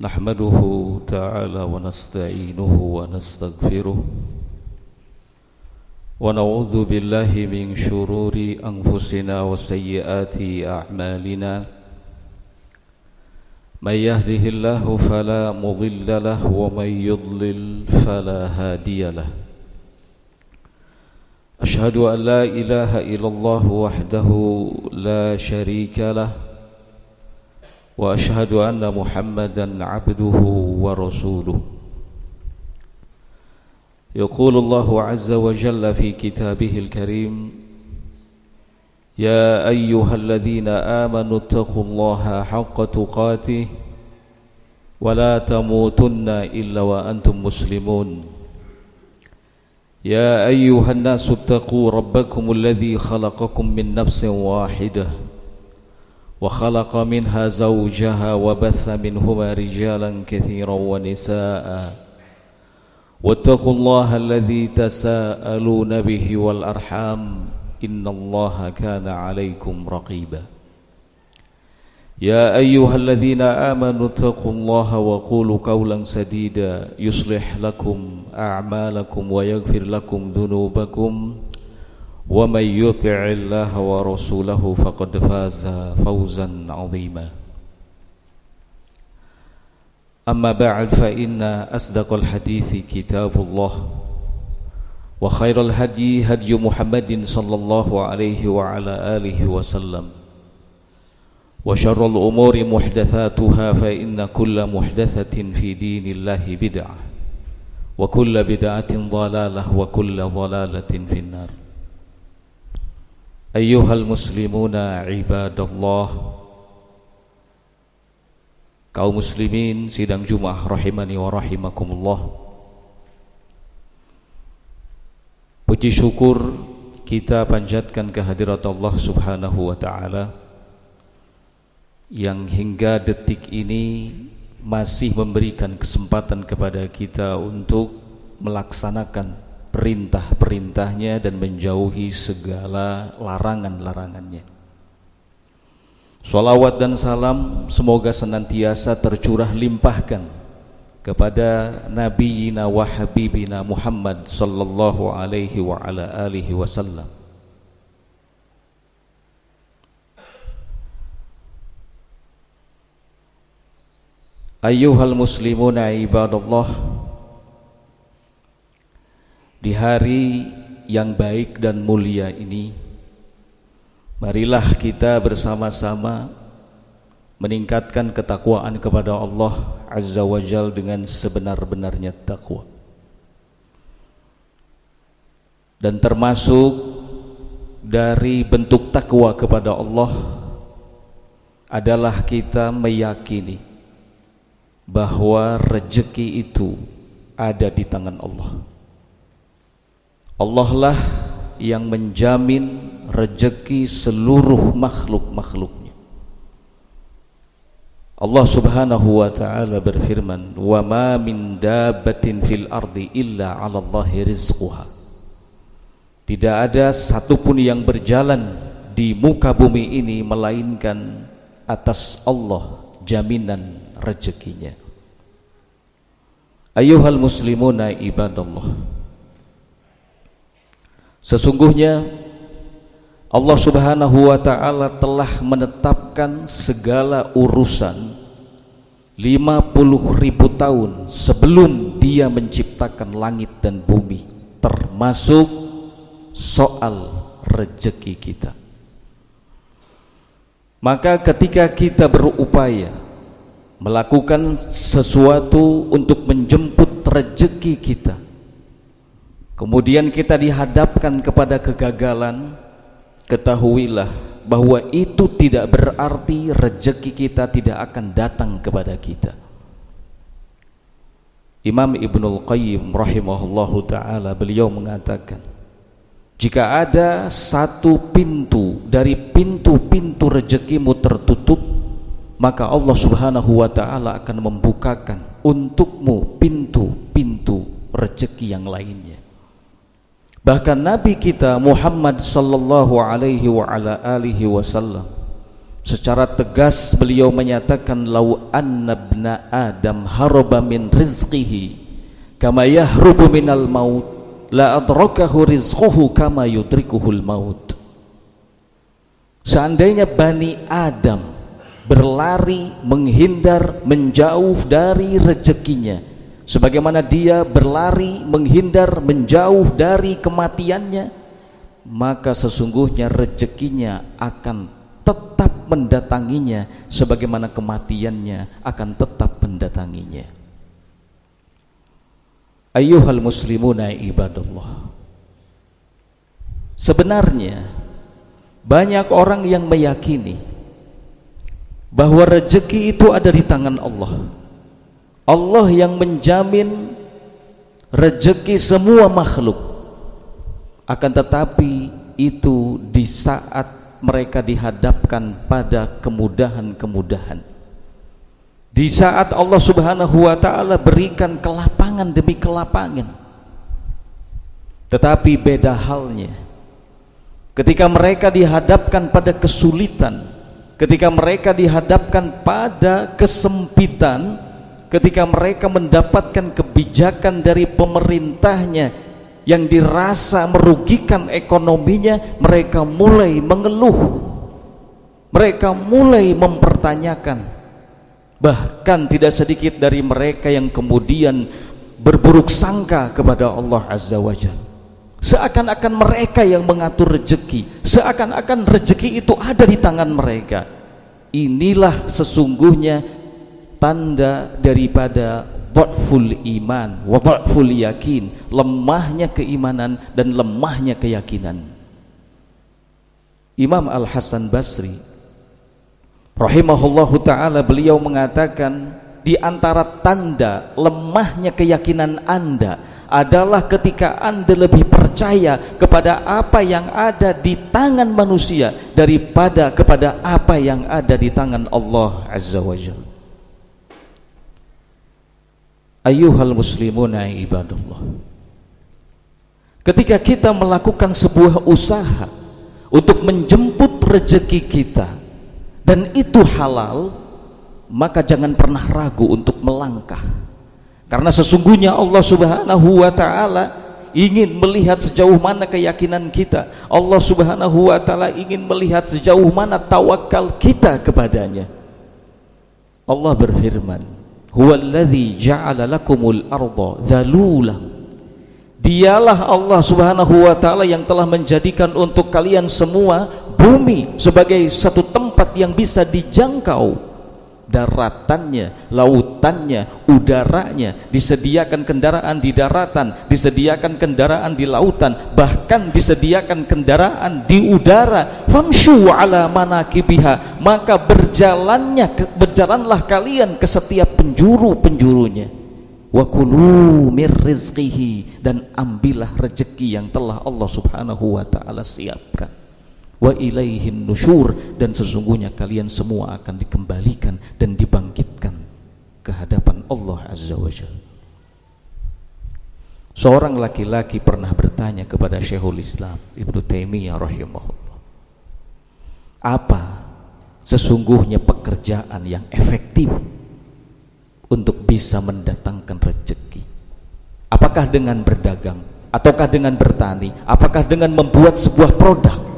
نحمده تعالى ونستعينه ونستغفره ونعوذ بالله من شرور أنفسنا وسيئات أعمالنا من يهده الله فلا مضل له ومن يضلل فلا هادي له أشهد أن لا إله إلا الله وحده لا شريك له وأشهد أن محمدا عبده ورسوله يقول الله عز وجل في كتابه الكريم يا أيها الذين آمنوا اتقوا الله حق تقاته ولا تموتن إلا وأنتم مسلمون يا أيها الناس اتقوا ربكم الذي خلقكم من نفس واحدة وخلق منها زوجها وبث منهما رجالا كثيرا ونساء واتقوا الله الذي تساءلون به والأرحام إن الله كان عليكم رقيبا يا أيها الذين آمنوا اتقوا الله وقولوا قولا سديدا يصلح لكم أعمالكم ويغفر لكم ذنوبكم ومن يطع الله ورسوله فقد فاز فوزا عظيما أما بعد فإن أصدق الحديث كتاب الله وخير الهدي هدي محمد صلى الله عليه وعلى آله وسلم وشر الأمور محدثاتها فإن كل محدثة في دين الله بدعة وكل بدعة ضلالة وكل ضلالة في النار أيها المسلمون عباد الله kaum muslimin sidang Jumat rahimani wa rahimakumullah. Puji syukur kita panjatkan kehadirat Allah Subhanahu wa taala yang hingga detik ini masih memberikan kesempatan kepada kita untuk melaksanakan perintah-perintahnya dan menjauhi segala larangan-larangannya. Salawat dan salam semoga senantiasa tercurah limpahkan kepada Nabiyina wa Habibina Muhammad sallallahu alaihi wa ala alihi wasallam. Ayyuhal muslimuna ibadallah, di hari yang baik dan mulia ini, marilah kita bersama-sama meningkatkan ketakwaan kepada Allah Azza wa Jal dengan sebenar-benarnya takwa. Dan termasuk dari bentuk takwa kepada Allah adalah kita meyakini bahwa rezeki itu ada di tangan Allah. Allah lah yang menjamin rezeki seluruh makhluk-makhluknya. Allah Subhanahu wa ta'ala berfirman, "Wa ma min dabbatin fil ardi illa 'ala Allahi rizquha." Tidak ada satupun yang berjalan di muka bumi ini melainkan atas Allah jaminan rezekinya. Ayyuhal muslimuna ibadallah, sesungguhnya Allah Subhanahu wa ta'ala telah menetapkan segala urusan 50.000 tahun sebelum Dia menciptakan langit dan bumi, termasuk soal rezeki kita. Maka ketika kita berupaya melakukan sesuatu untuk menjemput rezeki kita, kemudian kita dihadapkan kepada kegagalan, ketahuilah bahwa itu tidak berarti rezeki kita tidak akan datang kepada kita. Imam Ibnul Qayyim rahimahullahu ta'ala, beliau mengatakan, jika ada satu pintu dari pintu-pintu rezekimu tertutup, maka Allah Subhanahu wa ta'ala akan membukakan untukmu pintu-pintu rezeki yang lainnya. Bahkan Nabi kita Muhammad sallallahu alaihi wa ala alihi wasallam Secara tegas beliau menyatakan, lau anna ibna adam haraba min rizqihi kama yahrubu minal maut la adrakahu rizquhu kama yudrikuhul maut. Seandainya Bani Adam berlari, menghindar, menjauh dari rezekinya, sebagaimana dia berlari, menghindar, menjauh dari kematiannya, maka sesungguhnya rezekinya akan tetap mendatanginya, sebagaimana kematiannya akan tetap mendatanginya. Ayyuhal muslimuna ibadallah, sebenarnya banyak orang yang meyakini bahwa rezeki itu ada di tangan Allah. Allah yang menjamin rezeki semua makhluk. Akan tetapi itu di saat mereka dihadapkan pada kemudahan-kemudahan, di saat Allah Subhanahu wa ta'ala berikan kelapangan demi kelapangan. Tetapi beda halnya ketika mereka dihadapkan pada kesulitan, ketika mereka dihadapkan pada kesempitan, ketika mereka mendapatkan kebijakan dari pemerintahnya yang dirasa merugikan ekonominya, mereka mulai mengeluh, mereka mulai mempertanyakan. Bahkan tidak sedikit dari mereka yang kemudian berburuk sangka kepada Allah Azza wa Jalla, seakan-akan mereka yang mengatur rezeki, seakan-akan rezeki itu ada di tangan mereka. Inilah sesungguhnya tanda daripada dha'ful iman wa dha'ful yakin, lemahnya keimanan dan lemahnya keyakinan. Imam Al-Hasan Basri rahimahullahu ta'ala, beliau mengatakan, di antara tanda lemahnya keyakinan Anda adalah ketika Anda lebih percaya kepada apa yang ada di tangan manusia daripada kepada apa yang ada di tangan Allah Azza wa Jalla. Ayyuhal muslimuna ibadallah, ketika kita melakukan sebuah usaha untuk menjemput rezeki kita dan itu halal, maka jangan pernah ragu untuk melangkah, karena sesungguhnya Allah Subhanahu wa ta'ala ingin melihat sejauh mana keyakinan kita. Allah Subhanahu wa ta'ala ingin melihat sejauh mana tawakal kita kepadanya. Allah berfirman, huwallazi ja'ala lakumul arda dhalulan, dialah Allah Subhanahu wa ta'ala yang telah menjadikan untuk kalian semua bumi sebagai satu tempat yang bisa dijangkau. Daratannya, lautannya, udaranya, disediakan kendaraan di daratan, disediakan kendaraan di lautan, bahkan disediakan kendaraan di udara. Famshu ala manakibiha, maka berjalanlah kalian ke setiap penjuru-penjurunya. Wa kulu mir rizqihi, dan ambillah rezeki yang telah Allah Subhanahu wa ta'ala siapkan. Wa ilaihin nusyur, dan sesungguhnya kalian semua akan dikembalikan dan dibangkitkan ke hadapan Allah Azza wa Jalla. Seorang laki-laki pernah bertanya kepada Syekhul Islam Ibnu Taimiyah rahimahullah, apa sesungguhnya pekerjaan yang efektif untuk bisa mendatangkan rezeki? Apakah dengan berdagang, ataukah dengan bertani, apakah dengan membuat sebuah produk?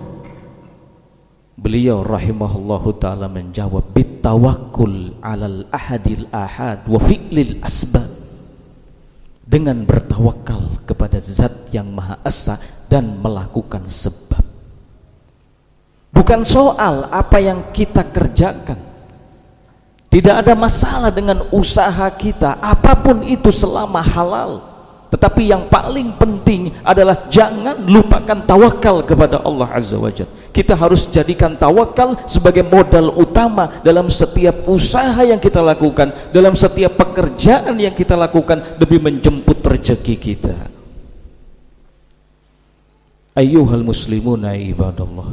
Beliau rahimahullahu ta'ala menjawab, bitawakkul alal ahadil ahad wa fi'lil asbab, dengan bertawakal kepada zat yang maha esa dan melakukan sebab. Bukan soal apa yang kita kerjakan, tidak ada masalah dengan usaha kita apapun itu selama halal. Tetapi yang paling penting adalah jangan lupakan tawakal kepada Allah Azza wa Jalla. Kita harus jadikan tawakal sebagai modal utama dalam setiap usaha yang kita lakukan, dalam setiap pekerjaan yang kita lakukan demi menjemput rezeki kita. Ayyuhal muslimuna ibadallah,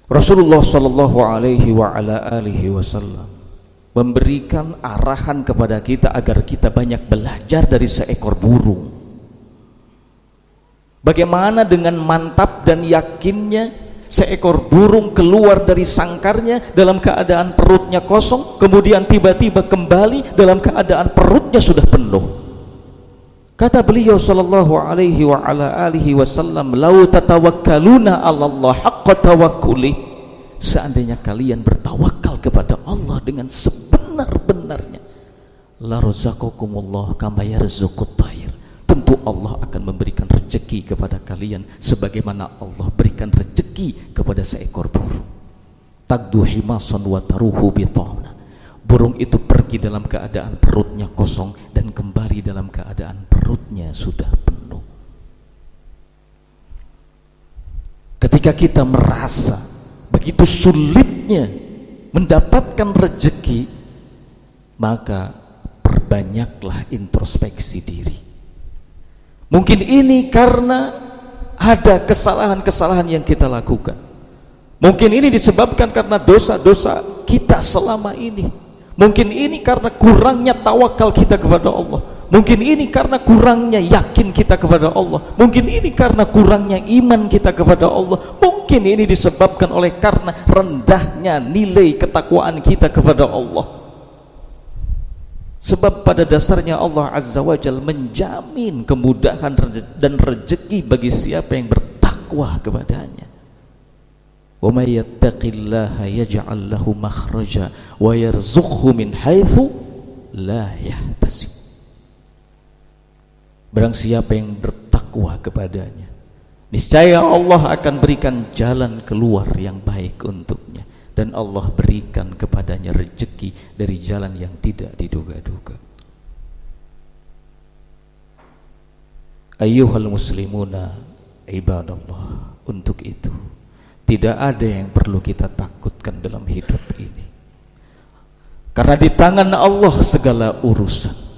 Rasulullah sallallahu alaihi wa ala alihi wasallam memberikan arahan kepada kita agar kita banyak belajar dari seekor burung. Bagaimana dengan mantap dan yakinnya Seekor burung keluar dari sangkarnya dalam keadaan perutnya kosong, kemudian tiba-tiba kembali dalam keadaan perutnya sudah penuh. Kata beliau sallallahu alaihi wa ala alihi wasallam, "Lau tatawakkaluna 'ala Allah haqqa tawakkuli." Seandainya kalian bertawakal kepada Allah dengan sebenar-benarnya, la razaqakumullah kama yarzuqut thair. Tentu Allah akan memberikan rezeki kepada kalian sebagaimana Allah berikan rezeki kepada seekor burung. Tagdu himasan wa taruhu bitana. Burung itu pergi dalam keadaan perutnya kosong dan kembali dalam keadaan perutnya sudah penuh. Ketika kita merasa begitu sulitnya mendapatkan rezeki, maka perbanyaklah introspeksi diri. Mungkin ini karena ada kesalahan-kesalahan yang kita lakukan. Mungkin ini disebabkan karena dosa-dosa kita selama ini. Mungkin ini karena kurangnya tawakal kita kepada Allah. Mungkin ini karena kurangnya yakin kita kepada Allah. Mungkin ini karena kurangnya iman kita kepada Allah. Mungkin ini disebabkan oleh karena rendahnya nilai ketakwaan kita kepada Allah. Sebab pada dasarnya Allah Azza wa Jalla menjamin kemudahan dan rezeki bagi siapa yang bertakwa kepadanya. Wa may yattaqillaha yaj'al lahu makhraja wa yarzuqhu min haitsu la yahtasib. Barang siapa yang bertakwa kepadanya, niscaya Allah akan berikan jalan keluar yang baik untuknya, dan Allah berikan kepadanya rezeki dari jalan yang tidak diduga-duga. Ayyuhal muslimuna ibadallah, untuk itu tidak ada yang perlu kita takutkan dalam hidup ini, karena di tangan Allah segala urusan.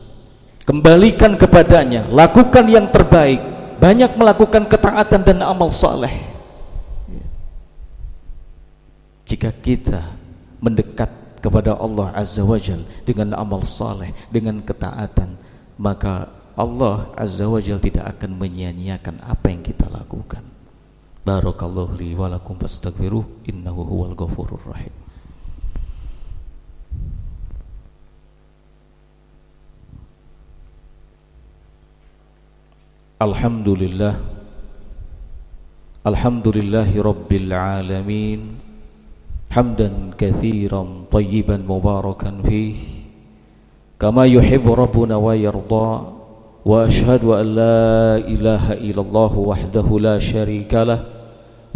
Kembalikan kepadanya, lakukan yang terbaik, banyak melakukan ketaatan dan amal saleh. Jika kita mendekat kepada Allah Azza wa Jalla dengan amal saleh, dengan ketaatan, maka Allah Azza wa Jalla tidak akan menyia-nyiakan apa yang kita lakukan. Barakallahu li wa lakum fastaghfiruh innahu huwal ghafurur rahim. Alhamdulillah, alhamdulillahi rabbil alamin, hamdan katsiran tayyiban mubarakan fih, kama yuhibbu rabbuna wa yarda, wa ashhadu an la ilaha illallah wahdahu la syarika lah,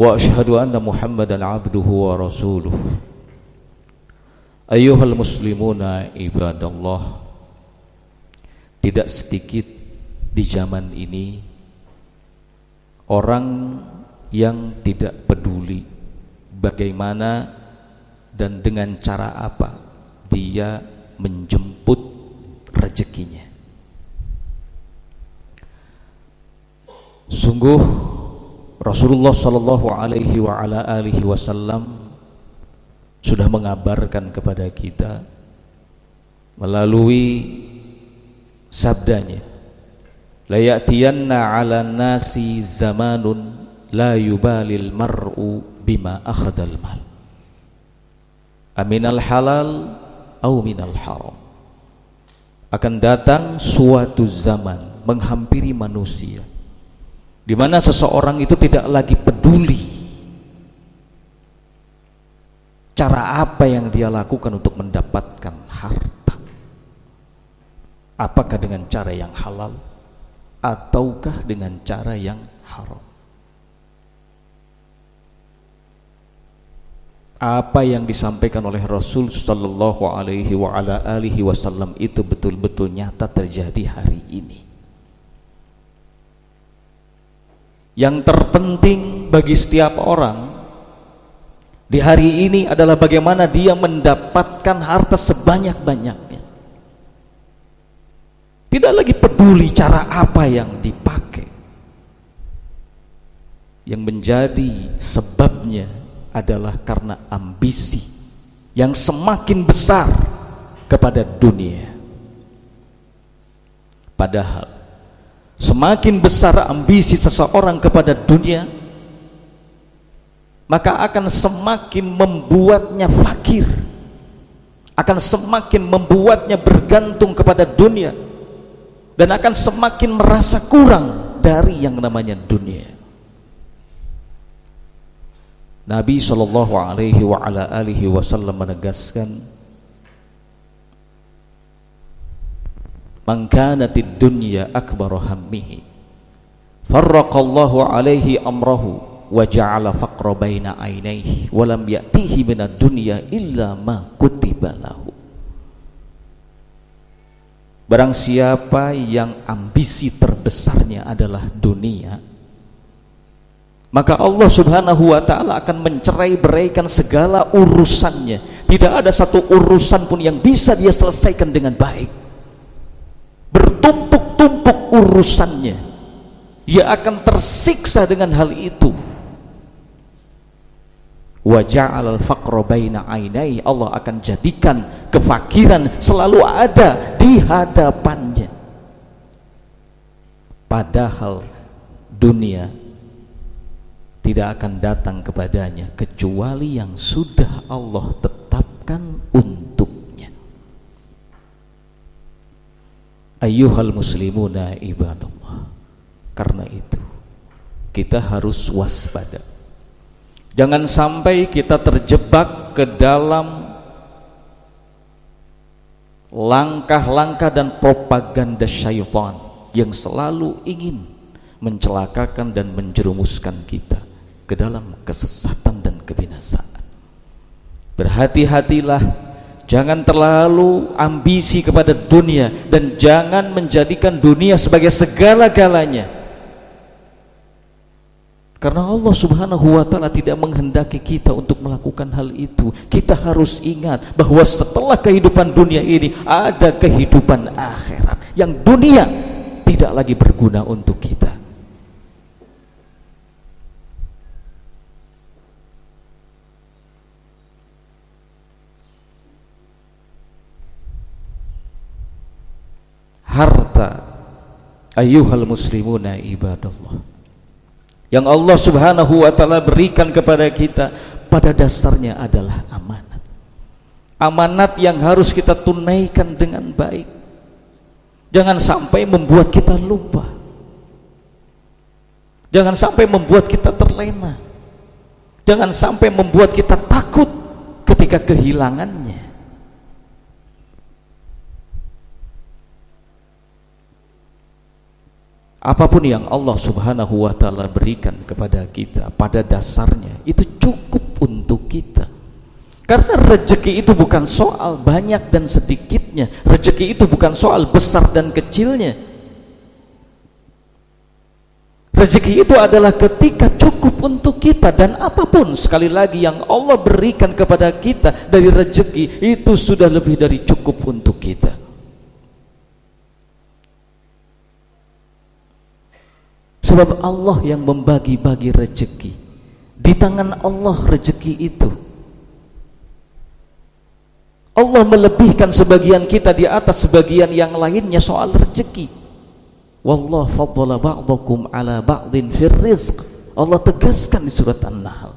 wa ashhadu anna Muhammadan abduhu wa rasuluh. Ayyuhal muslimuna ibadallah, tidak sedikit di zaman ini orang yang tidak peduli bagaimana dan dengan cara apa dia menjemput rezekinya. Sungguh Rasulullah sallallahu alaihi wa ala alihi wasallam sudah mengabarkan kepada kita melalui sabdanya, la ya'tiyanna 'alan nasi zamanun la yubalil mar'u bima akhadal mal aminal halal au minal haram. Akan datang suatu zaman menghampiri manusia di mana seseorang itu tidak lagi peduli cara apa yang dia lakukan untuk mendapatkan harta, apakah dengan cara yang halal ataukah dengan cara yang haram. Apa yang disampaikan oleh Rasul sallallahu alaihi wa ala alihi wasallam itu betul-betul nyata terjadi hari ini. Yang terpenting bagi setiap orang di hari ini adalah bagaimana dia mendapatkan harta sebanyak-banyaknya. Tidak lagi peduli cara apa yang dipakai. Yang menjadi sebabnya adalah karena ambisi yang semakin besar kepada dunia. Padahal semakin besar ambisi seseorang kepada dunia, maka akan semakin membuatnya fakir, akan semakin membuatnya bergantung kepada dunia, dan akan semakin merasa kurang dari yang namanya dunia. Nabi SAW menegaskan, man kanatid dunya akbaru hammihi farraqallahu alaihi amrahu wa ja'ala faqra baina ainaihi wa lam ya'tihi minad dunya illa ma kutiba lahu. Barang siapa yang ambisi terbesarnya adalah dunia, maka Allah Subhanahu wa ta'ala akan mencerai-beraikan segala urusannya. Tidak ada satu urusan pun yang bisa dia selesaikan dengan baik. Bertumpuk-tumpuk urusannya, ia akan tersiksa dengan hal itu. Wa ja'alal faqra baina ainai, Allah akan jadikan kefakiran selalu ada di hadapannya. Padahal dunia tidak akan datang kepadanya kecuali yang sudah Allah tetapkan untuknya. Ayyuhal muslimuna ibadallah, karena itu kita harus waspada. Jangan sampai kita terjebak ke dalam langkah-langkah dan propaganda syaitan yang selalu ingin mencelakakan dan menjerumuskan kita ke dalam kesesatan dan kebinasaan. Berhati-hatilah, jangan terlalu ambisi kepada dunia, dan jangan menjadikan dunia sebagai segala-galanya. Karena Allah Subhanahu wa ta'ala tidak menghendaki kita untuk melakukan hal itu. Kita harus ingat bahwa setelah kehidupan dunia ini ada kehidupan akhirat, yang dunia tidak lagi berguna untuk kita. Harta, ayyuhal muslimuna ibadallah, yang Allah Subhanahu wa ta'ala berikan kepada kita pada dasarnya adalah amanat. Amanat yang harus kita tunaikan dengan baik. Jangan sampai membuat kita lupa, jangan sampai membuat kita terlena, jangan sampai membuat kita takut ketika kehilangannya. Apapun yang Allah Subhanahu wa ta'ala berikan kepada kita, pada dasarnya itu cukup untuk kita. Karena rezeki itu bukan soal banyak dan sedikitnya, rezeki itu bukan soal besar dan kecilnya. Rezeki itu adalah ketika cukup untuk kita, dan apapun sekali lagi yang Allah berikan kepada kita dari rezeki itu sudah lebih dari cukup untuk kita. Sebab Allah yang membagi-bagi rezeki. Di tangan Allah rezeki itu. Allah melebihkan sebagian kita di atas sebagian yang lainnya soal rezeki. Wallahu faddala ba'dakum ala ba'din fir rizq. Allah tegaskan di surat An-Nahl.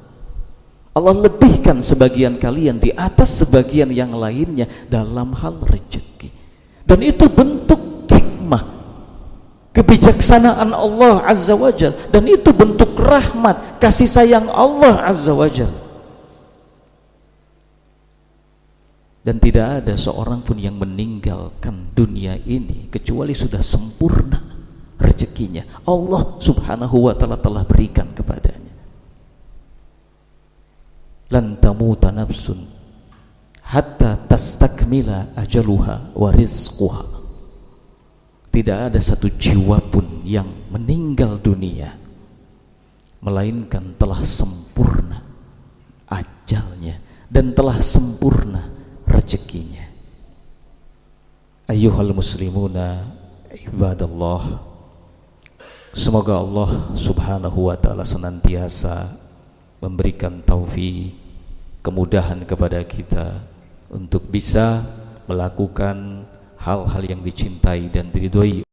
Allah lebihkan sebagian kalian di atas sebagian yang lainnya dalam hal rezeki. Dan itu bentuk hikmah, kebijaksanaan Allah Azza wa Jal, dan itu bentuk rahmat, kasih sayang Allah Azza wa Jal. Dan tidak ada seorang pun yang meninggalkan dunia ini kecuali sudah sempurna rezekinya. Allah Subhanahu wa ta'ala telah berikan kepadanya. Lan tamuta nafsun hatta tastakmila ajaluha wa rizquha. Tidak ada satu jiwa pun yang meninggal dunia melainkan telah sempurna ajalnya dan telah sempurna rezekinya. Ayyuhal muslimuna ibadallah, semoga Allah Subhanahu wa ta'ala senantiasa memberikan taufik, kemudahan kepada kita untuk bisa melakukan hal-hal yang dicintai dan diridhoi